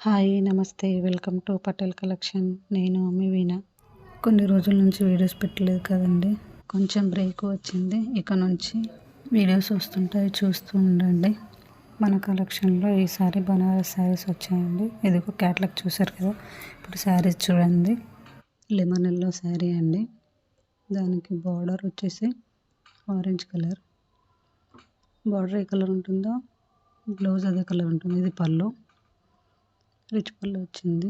Hi నమస్తే welcome to Patel collection. నేను మీ వీణా. కొన్ని రోజుల నుంచి వీడియోస్ పెట్టలేదు కదండి, కొంచెం బ్రేక్ వచ్చింది. ఇక నుంచి వీడియోస్ వస్తుంటాయి, చూస్తూ ఉండండి. మన కలెక్షన్లో ఈసారి బనారస్ శారీస్ వచ్చాయండి. ఇది ఒక క్యాటలాగ్ చూసారు కదా. ఇప్పుడు శారీస్ చూడండి. లెమన్ ఎల్లో శారీ అండి. దానికి బార్డర్ వచ్చేసి ఆరెంజ్ కలర్. బార్డర్ ఏ కలర్ ఉంటుందో బ్లౌజ్ అదే కలర్ ఉంటుంది. ఇది పళ్ళు, రిచ్ పళ్ళు వచ్చింది.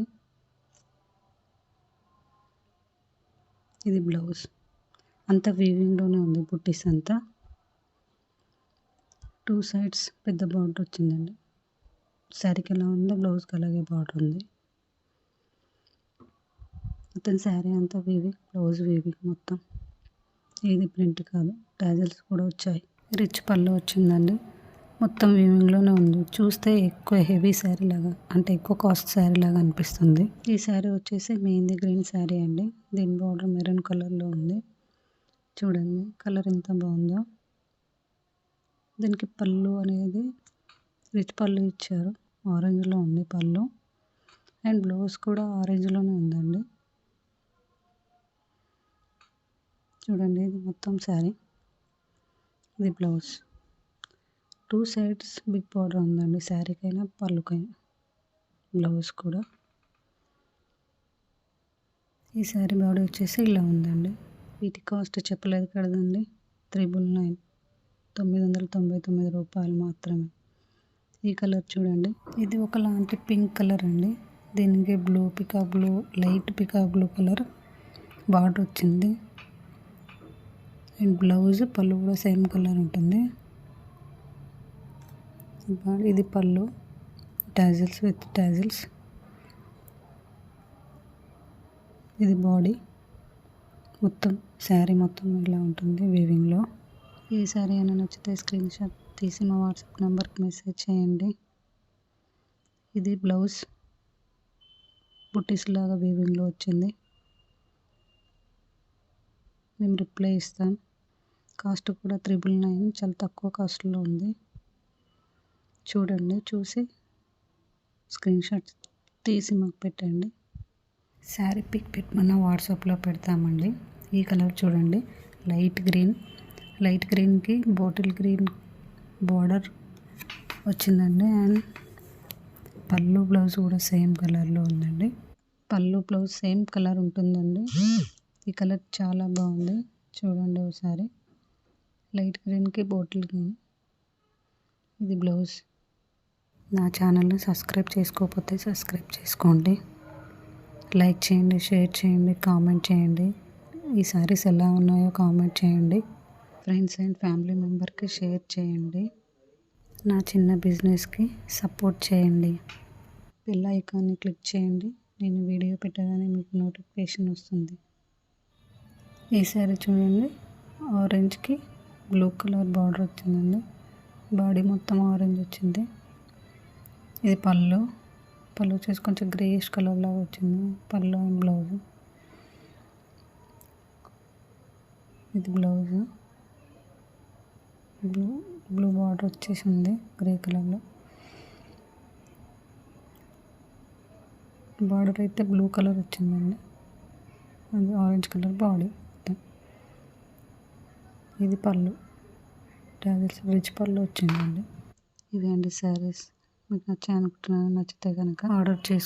ఇది బ్లౌజ్. అంతా వీవింగ్లోనే ఉంది. బుట్టీస్ అంతా టూ సైడ్స్ పెద్ద బార్డర్ వచ్చిందండి. శారీకి ఎలా ఉందో బ్లౌజ్కి అలాగే బార్డర్ ఉంది. మొత్తం శారీ అంతా వీవింగ్, బ్లౌజ్ వీవింగ్ మొత్తం. ఇది ప్రింట్ కాదు, టాజల్స్ కూడా వచ్చాయి. రిచ్ పళ్ళు వచ్చిందండి. మొత్తం వీవింగ్లోనే ఉంది. చూస్తే ఎక్కువ హెవీ శారీ లాగా, అంటే ఎక్కువ కాస్ట్ శారీ లాగా అనిపిస్తుంది. ఈ శారీ వచ్చేసి మెహందీ గ్రీన్ శారీ అండి. దీని బార్డర్ మెరూన్ కలర్లో ఉంది. చూడండి కలర్ ఎంత బాగుందో. దీనికి పళ్ళు అనేది రిచ్ పళ్ళు ఇచ్చారు. ఆరెంజ్లో ఉంది పళ్ళు, అండ్ బ్లౌజ్ కూడా ఆరెంజ్లోనే ఉందండి. చూడండి ఇది మొత్తం శారీ, ఇది blouse. Two sides big border ఉందండి. శారీకైనా పళ్ళుకైనా, బ్లౌజ్ కూడా. ఈ శారీ బాడీ వచ్చేసి ఇలా ఉందండి. వీటి కాస్ట్ చెప్పలేదు కదండి. 999, 999 రూపాయలు మాత్రమే. ఈ కలర్ చూడండి, ఇది ఒకలాంటి పింక్ కలర్ అండి. దీనికి బ్లూ, పికా బ్లూ, లైట్ పికా బ్లూ కలర్ బార్డర్ వచ్చింది. అండ్ బ్లౌజ్ పళ్ళు కూడా సేమ్ కలర్ ఉంటుంది. ఇది పళ్ళు, టాజిల్స్ విత్ టాజిల్స్. ఇది బాడీ. మొత్తం శారీ మొత్తం ఇలా ఉంటుంది వీవింగ్లో. ఈ శారీ అయినా నచ్చితే స్క్రీన్ షాట్ తీసి మా వాట్సాప్ నెంబర్కి మెసేజ్ చేయండి. ఇది బ్లౌజ్, బుట్టీస్ లాగా వీవింగ్లో వచ్చింది. మేము రిప్లై ఇస్తాం. కాస్ట్ కూడా 999, చాలా తక్కువ కాస్ట్లో ఉంది. చూడండి, చూసి స్క్రీన్ షాట్ తీసి మాకు పెట్టండి. శారీ పిక్ పెట్టమన్నా వాట్సాప్లో పెడతామండి. ఈ కలర్ చూడండి, లైట్ గ్రీన్. లైట్ గ్రీన్కి బాటిల్ గ్రీన్ బార్డర్ వచ్చిందండి. అండ్ పళ్ళు బ్లౌజ్ కూడా సేమ్ కలర్లో ఉందండి. పళ్ళు బ్లౌజ్ సేమ్ కలర్ ఉంటుందండి. ఈ కలర్ చాలా బాగుంది. చూడండి ఒకసారి. లైట్ గ్రీన్కి బాటిల్ గ్రీన్. ఇది బ్లౌజ్. నా ఛానల్ని సబ్స్క్రైబ్ చేసుకోకపోతే సబ్స్క్రైబ్ చేసుకోండి. లైక్ చేయండి, షేర్ చేయండి, కామెంట్ చేయండి. ఈ శారీస్ ఎలా ఉన్నాయో కామెంట్ చేయండి. ఫ్రెండ్స్ అండ్ ఫ్యామిలీ మెంబర్కి షేర్ చేయండి. నా చిన్న బిజినెస్కి సపోర్ట్ చేయండి. బెల్ ఐకాన్ని క్లిక్ చేయండి. నేను వీడియో పెట్టగానే మీకు నోటిఫికేషన్ వస్తుంది. ఈ శారీ చూడండి, ఆరెంజ్కి బ్లూ కలర్ బార్డర్ వచ్చిందండి. బాడీ మొత్తం ఆరెంజ్ వచ్చింది. ఇది పళ్ళు. పళ్ళు వచ్చేసి కొంచెం గ్రేష్ కలర్ లాగా వచ్చింది. పళ్ళు అండ్ బ్లౌజ్. ఇది బ్లౌజ్. బ్లూ బార్డర్ వచ్చేసి ఉంది గ్రే కలర్లో. బార్డర్ అయితే బ్లూ కలర్ వచ్చిందండి. అది ఆరెంజ్ కలర్ బాడీ. ఇది పళ్ళు, టాజిల్స్ రిచ్ పళ్ళు వచ్చిందండి. ఇవి అండి శారీస్. మీకు నచ్చాయి అనుకుంటున్నాను. నచ్చితే కనుక ఆర్డర్ చేసుకోండి.